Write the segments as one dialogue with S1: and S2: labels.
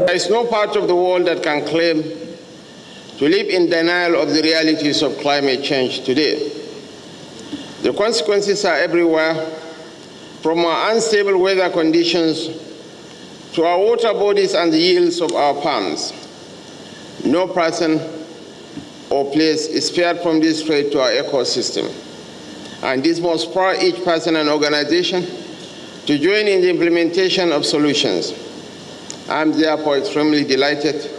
S1: There is no part of the world that can claim to live in denial of the realities of climate change today. The consequences are everywhere, from our unstable weather conditions to our water bodies and the yields of our farms. No person or place is spared from this threat to our ecosystem, and this must spur each person and organization to join in the implementation of solutions. I am therefore extremely delighted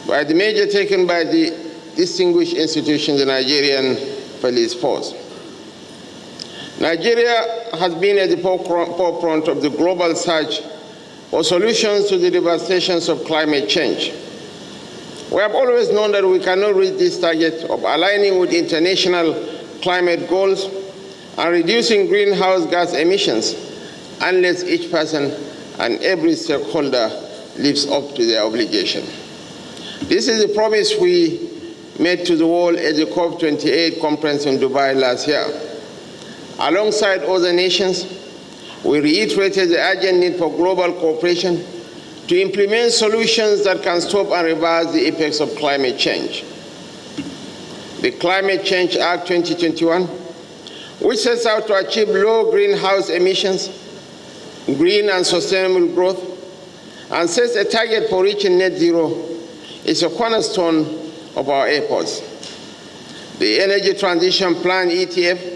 S1: by the measure taken by the distinguished institution, the Nigerian Police Force. Nigeria has been at the forefront of the global search for solutions to the devastations of climate change. We have always known that we cannot reach this target of aligning with international climate goals and reducing greenhouse gas emissions unless each person and every stakeholder lives up to their obligation. This is the promise we made to the world at the COP28 conference in Dubai last year. Alongside other nations, we reiterated the urgent need for global cooperation to implement solutions that can stop and reverse the effects of climate change. The Climate Change Act 2021, which sets out to achieve low greenhouse emissions, green and sustainable growth, and sets a target for reaching net zero, is a cornerstone of our efforts. The Energy Transition Plan, ETF,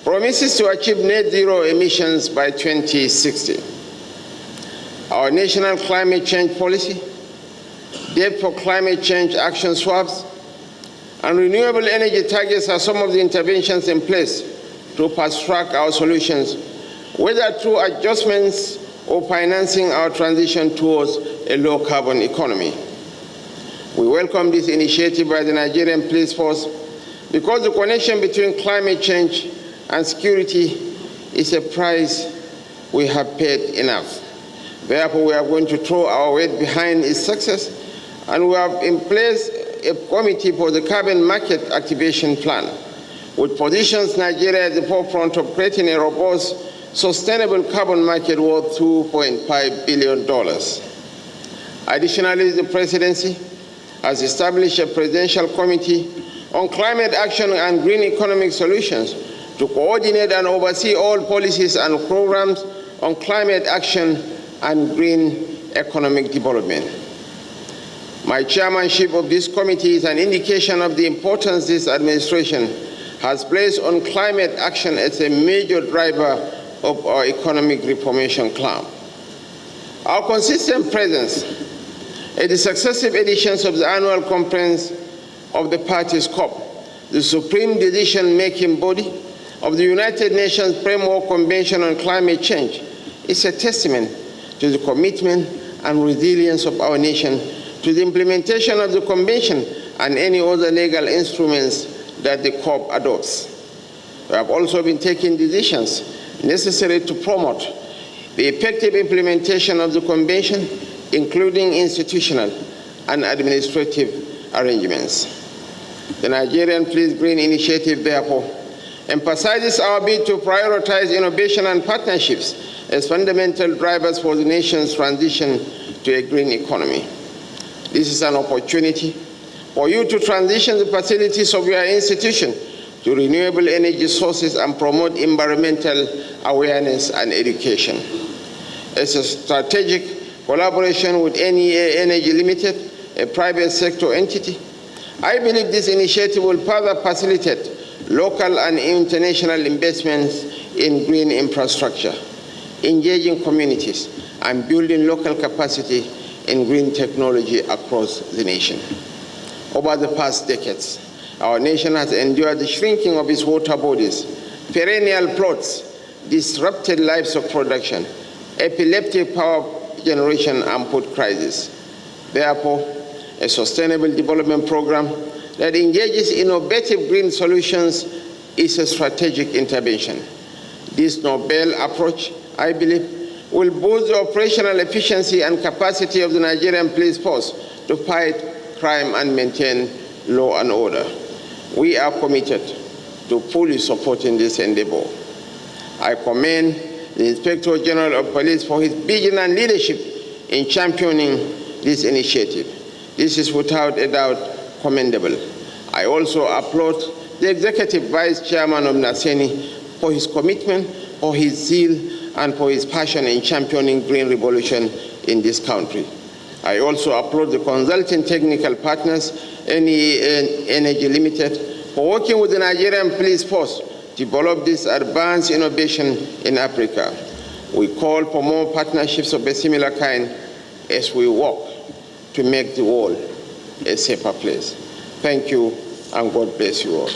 S1: promises to achieve net zero emissions by 2060. Our national climate change policy, debt for climate change action swaps, and renewable energy targets are some of the interventions in place to fast-track our solutions, whether through adjustments or financing our transition towards a low-carbon economy. We welcome this initiative by the Nigerian Police Force because the connection between climate change and security is a price we have paid enough. Therefore, we are going to throw our weight behind its success, and we have in place a committee for the carbon market activation plan, which positions Nigeria at the forefront of creating a robust, sustainable carbon market worth $2.5 billion. Additionally, the presidency has established a presidential committee on climate action and green economic solutions to coordinate and oversee all policies and programs on climate action and green economic development. My chairmanship of this committee is an indication of the importance this administration has placed on climate action as a major driver of our economic reformation plan. Our consistent presence at the successive editions of the annual conference of the parties COP, the supreme decision-making body of the United Nations Framework Convention on Climate Change, is a testament to the commitment and resilience of our nation to the implementation of the convention and any other legal instruments that the COP adopts. We have also been taking decisions necessary to promote the effective implementation of the convention, including institutional and administrative arrangements. The Nigerian Police Green Initiative, therefore, emphasizes our bid to prioritize innovation and partnerships as fundamental drivers for the nation's transition to a green economy. This is an opportunity for you to transition the facilities of your institution to renewable energy sources and promote environmental awareness and education. As a strategic collaboration with NEA Energy Limited, a private sector entity, I believe this initiative will further facilitate local and international investments in green infrastructure, engaging communities, and building local capacity in green technology across the nation. Over the past decades, our nation has endured the shrinking of its water bodies, perennial floods, disrupted lives of production, epileptic power generation, and food crisis. Therefore, a sustainable development program that engages innovative green solutions is a strategic intervention. This novel approach, I believe, will boost the operational efficiency and capacity of the Nigerian police force to fight crime and maintain law and order. We are committed to fully supporting this endeavor. I commend the Inspector General of Police for his vision and leadership in championing this initiative. This is without a doubt commendable. I also applaud the Executive Vice Chairman of NASENI for his commitment, for his zeal, and for his passion in championing green revolution in this country. I also applaud the consulting technical partners, NEA Energy Limited, for working with the Nigerian police force to develop this advanced innovation in Africa. We call for more partnerships of a similar kind as we work to make the world a safer place. Thank you, and God bless you all.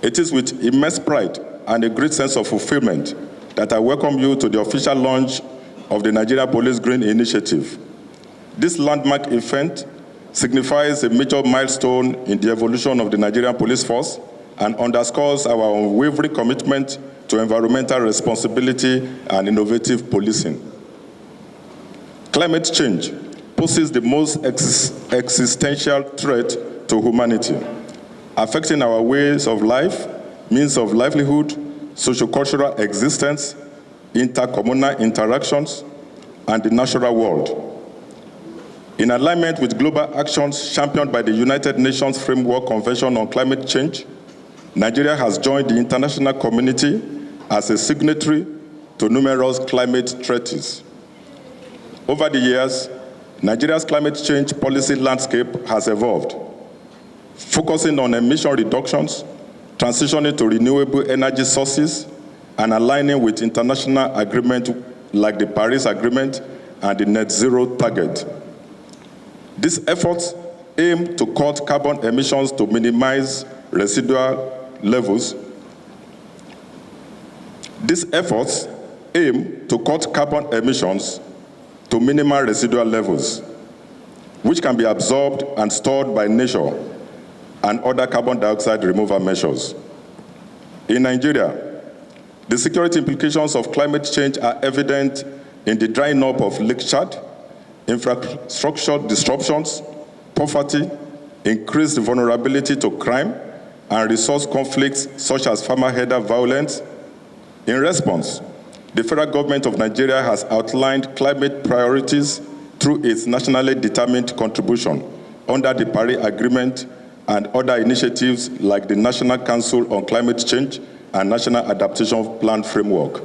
S2: It is with immense pride and a great sense of fulfillment that I welcome you to the official launch of the Nigeria Police Green Initiative. This landmark event signifies a major milestone in the evolution of the Nigerian Police Force and underscores our unwavering commitment to environmental responsibility and innovative policing. Climate change poses the most existential threat to humanity, affecting our ways of life, means of livelihood, sociocultural existence, intercommunal interactions, and the natural world. In alignment with global actions championed by the United Nations Framework Convention on Climate Change, Nigeria has joined the international community as a signatory to numerous climate treaties. Over the years, Nigeria's climate change policy landscape has evolved, focusing on emission reductions, transitioning to renewable energy sources, and aligning with international agreements like the Paris Agreement and the Net Zero target. These efforts aim to cut carbon emissions to minimize residual levels. These efforts aim to cut carbon emissions to minimal residual levels, which can be absorbed and stored by nature, and other carbon dioxide removal measures. In Nigeria, the security implications of climate change are evident in the drying up of Lake Chad, infrastructure disruptions, poverty, increased vulnerability to crime, and resource conflicts such as farmer-herder violence. In response, the federal government of Nigeria has outlined climate priorities through its nationally determined contribution under the Paris Agreement and other initiatives like the National Council on Climate Change and National Adaptation Plan Framework.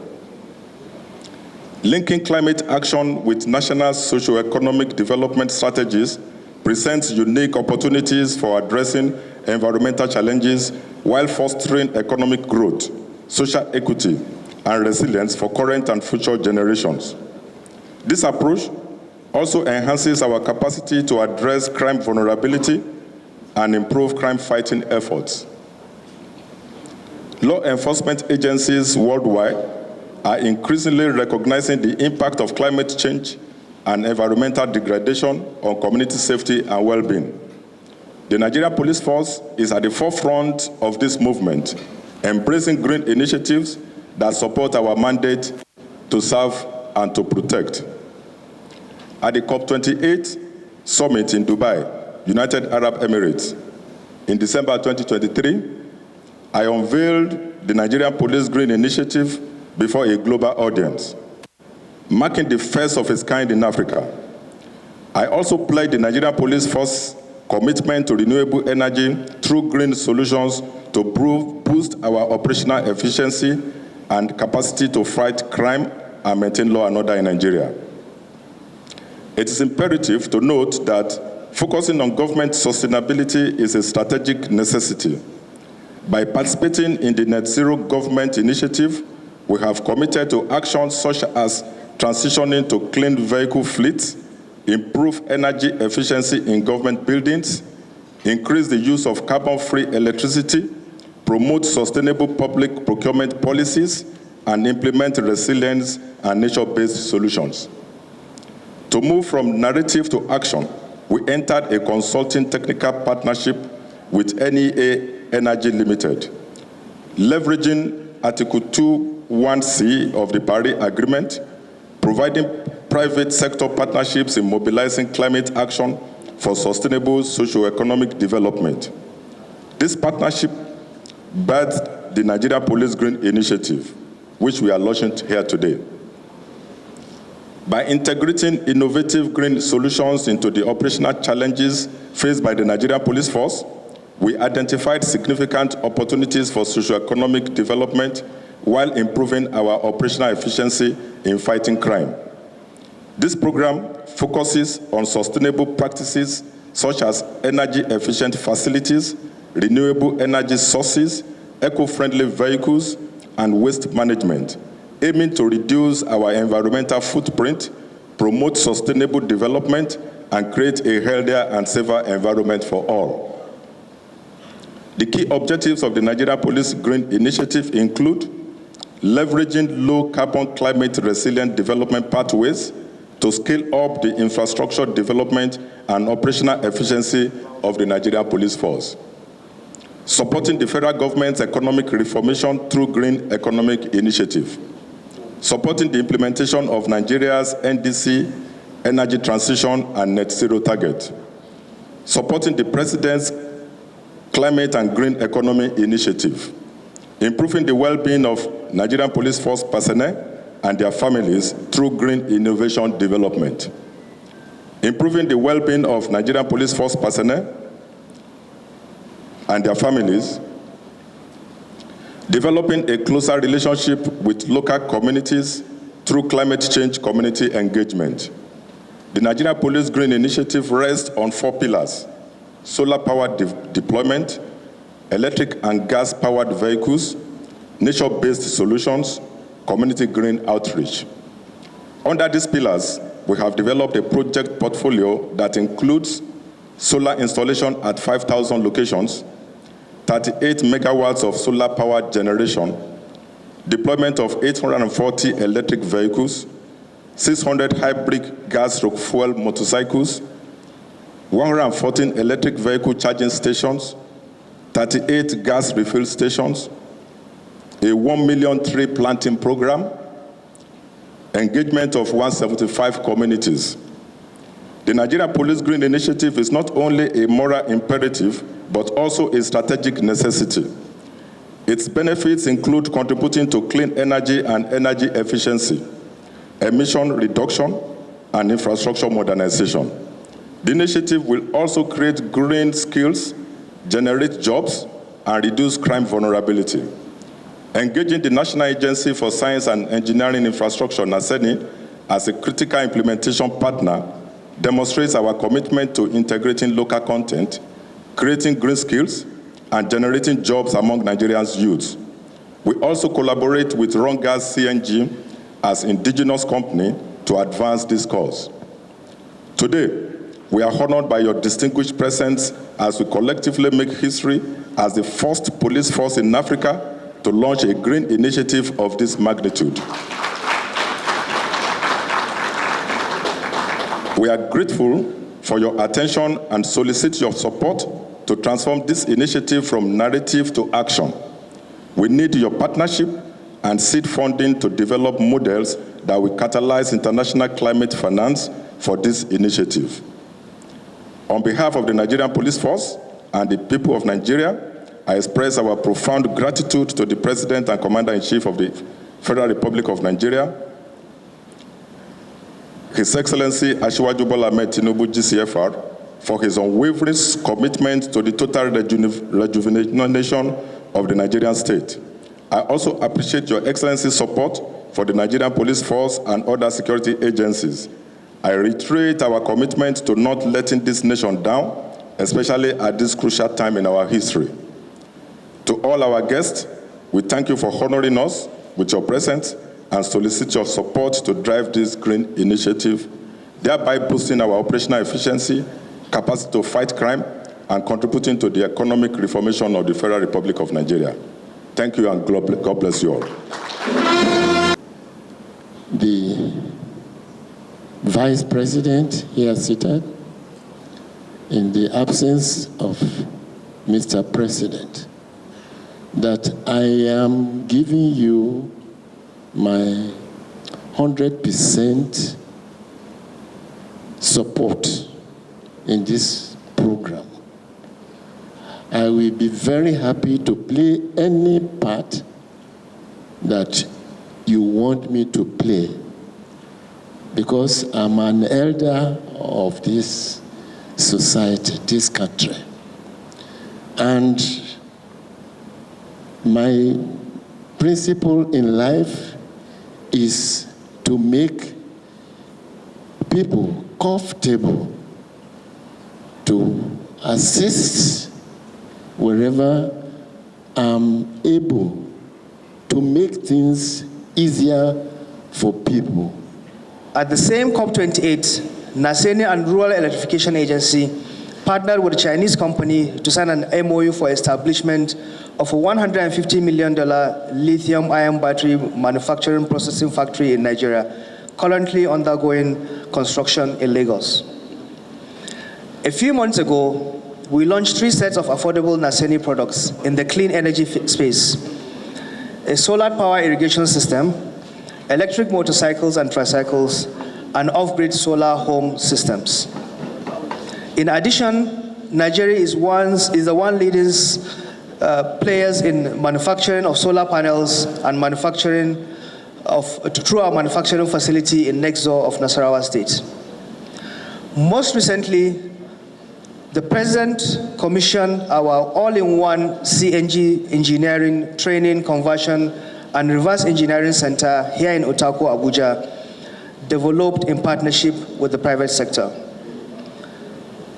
S2: Linking climate action with national socio-economic development strategies presents unique opportunities for addressing environmental challenges while fostering economic growth, social equity, and resilience for current and future generations. This approach also enhances our capacity to address crime vulnerability and improve crime-fighting efforts. Law enforcement agencies worldwide are increasingly recognizing the impact of climate change and environmental degradation on community safety and well-being. The Nigerian Police Force is at the forefront of this movement, embracing green initiatives that support our mandate to serve and to protect. At the COP28 summit in Dubai, United Arab Emirates, in December 2023, I unveiled the Nigerian Police Green Initiative before a global audience, marking the first of its kind in Africa. I also pledged the Nigerian Police Force commitment to renewable energy through green solutions to boost our operational efficiency and capacity to fight crime and maintain law and order in Nigeria. It is imperative to note that focusing on government sustainability is a strategic necessity. By participating in the Net Zero Government Initiative, we have committed to actions such as transitioning to clean vehicle fleets, improve energy efficiency in government buildings, increase the use of carbon-free electricity, promote sustainable public procurement policies, and implement resilience and nature-based solutions. To move from narrative to action, we entered a consulting technical partnership with NEA Energy Limited. Leveraging Article 2(1)(c) of the Paris Agreement, providing private sector partnerships in mobilizing climate action for sustainable socio-economic development. This partnership birthed the Nigeria Police Green Initiative, which we are launching here today. By integrating innovative green solutions into the operational challenges faced by the Nigeria Police Force, we identified significant opportunities for socio-economic development while improving our operational efficiency in fighting crime. This program focuses on sustainable practices such as energy-efficient facilities, renewable energy sources, eco-friendly vehicles, and waste management, aiming to reduce our environmental footprint, promote sustainable development, and create a healthier and safer environment for all. The key objectives of the Nigeria Police Green Initiative include leveraging low-carbon climate-resilient development pathways to scale up the infrastructure development and operational efficiency of the Nigeria Police Force, supporting the federal government's economic reformation through Green Economic Initiative, supporting the implementation of Nigeria's NDC, energy transition, and net zero target, supporting the President's Climate and Green Economy Initiative, improving the well-being of Nigerian Police Force personnel and their families through green innovation development, improving the well-being of Nigerian Police Force personnel and their families, developing a closer relationship with local communities through climate change community engagement. The Nigeria Police Green Initiative rests on 4 pillars: solar power deployment, electric and gas-powered vehicles, nature-based solutions, community green outreach. Under these pillars, we have developed a project portfolio that includes solar installation at 5,000 locations, 38 megawatts of solar power generation, deployment of 840 electric vehicles, 600 hybrid gas fuel motorcycles, 114 electric vehicle charging stations, 38 gas refill stations, a 1 million tree planting program, engagement of 175 communities. The Nigeria Police Green Initiative is not only a moral imperative, but also a strategic necessity. Its benefits include contributing to clean energy and energy efficiency, emission reduction, and infrastructure modernization. The initiative will also create green skills, generate jobs, and reduce crime vulnerability. Engaging the National Agency for Science and Engineering Infrastructure, NASENI, as a critical implementation partner demonstrates our commitment to integrating local content, creating green skills, and generating jobs among Nigerians' youths. We also collaborate with Rongas CNG as indigenous company to advance this cause. Today, we are honored by your distinguished presence as we collectively make history as the first police force in Africa to launch a green initiative of this magnitude. We are grateful for your attention and solicit your support to transform this initiative from narrative to action. We need your partnership and seed funding to develop models that will catalyze international climate finance for this initiative. On behalf of the Nigerian Police Force and the people of Nigeria, I express our profound gratitude to the President and Commander-in-Chief of the Federal Republic of Nigeria, His Excellency Asiwaju Bola Ahmed Tinubu GCFR, for his unwavering commitment to the total rejuvenation of the Nigerian state. I also appreciate your Excellency's support for the Nigerian Police Force and other security agencies. I reiterate our commitment to not letting this nation down, especially at this crucial time in our history. To all our guests, we thank you for honoring us with your presence and solicit your support to drive this green initiative, thereby boosting our operational efficiency, capacity to fight crime, and contributing to the economic reformation of the Federal Republic of Nigeria. Thank you, and God bless you all.
S3: The Vice President here seated, in the absence of Mr. President, that I am giving you my 100% support in this program. I will be very happy to play any part that you want me to play, because I'm an elder of this society, this country. And my principle in life is to make people comfortable, to assist wherever I'm able, to make things easier for people.
S4: At the same COP28, Naseni and Rural Electrification Agency partnered with a Chinese company to sign an MOU for establishment of a $150 million lithium-ion battery manufacturing processing factory in Nigeria, currently undergoing construction in Lagos. A few months ago, we launched 3 sets of affordable Naseni products in the clean energy space: a solar power irrigation system, electric motorcycles and tricycles, and off-grid solar home systems. In addition, Nigeria is the one leading players in manufacturing of solar panels and manufacturing through our manufacturing facility in next door of Nasarawa State. Most recently, the President commissioned our all-in-one CNG engineering, training, conversion, and reverse engineering center here in Otako, Abuja, developed in partnership with the private sector.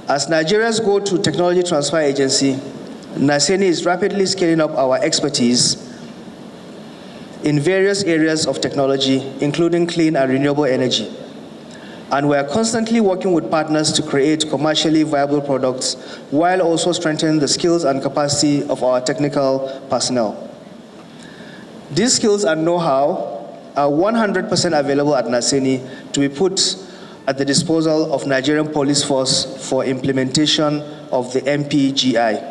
S4: As Nigeria's go-to technology transfer agency, Naseni is rapidly scaling up our expertise in various areas of technology, including clean and renewable energy. And we are constantly working with partners to create commercially viable products while also strengthening the skills and capacity of our technical personnel. These skills and know-how are 100% available at Naseni to be put at the disposal of Nigerian Police Force for implementation of the MPGI.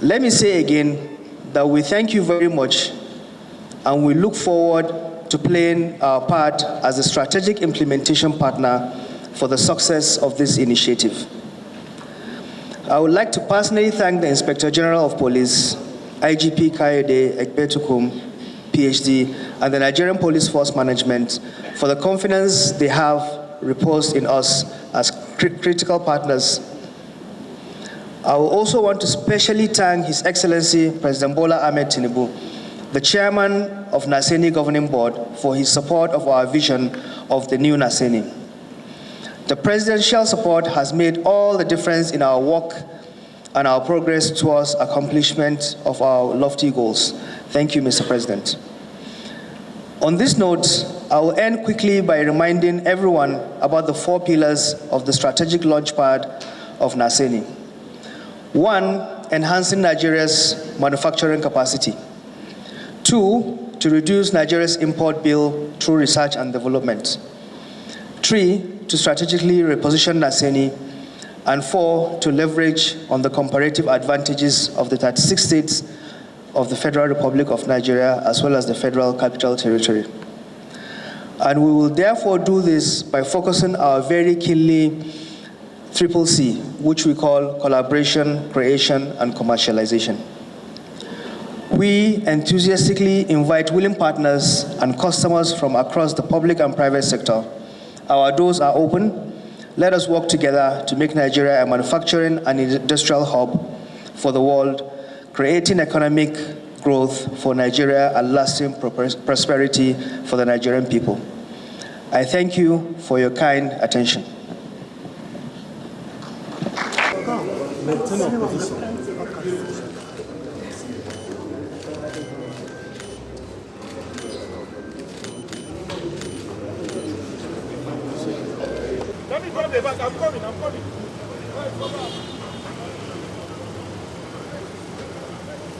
S4: Let me say again that we thank you very much, and we look forward to playing our part as a strategic implementation partner for the success of this initiative. I would like to personally thank the Inspector General of Police, IGP Kayode Ekpetukum, PhD, and the Nigerian Police Force Management for the confidence they have reposed in us as critical partners. I will also want to specially thank His Excellency President Bola Ahmed Tinubu, the Chairman of Naseni Governing Board, for his support of our vision of the new Naseni. The Presidential support has made all the difference in our work and our progress towards accomplishment of our lofty goals. Thank you, Mr. President. On this note, I will end quickly by reminding everyone about the 4 pillars of the strategic launchpad of Naseni. 1, enhancing Nigeria's manufacturing capacity. 2, to reduce Nigeria's import bill through research and development. 3, to strategically reposition Naseni. And 4, to leverage on the comparative advantages of the 36 states of the Federal Republic of Nigeria, as well as the Federal Capital Territory. And we will therefore do this by focusing our very keenly CCC, which we call collaboration, creation, and commercialization. We enthusiastically invite willing partners and customers from across the public and private sector. Our doors are open. Let us work together to make Nigeria a manufacturing and industrial hub for the world, creating economic growth for Nigeria and lasting prosperity for the Nigerian people. I thank you for your kind attention.
S5: coming from the back. I'm coming.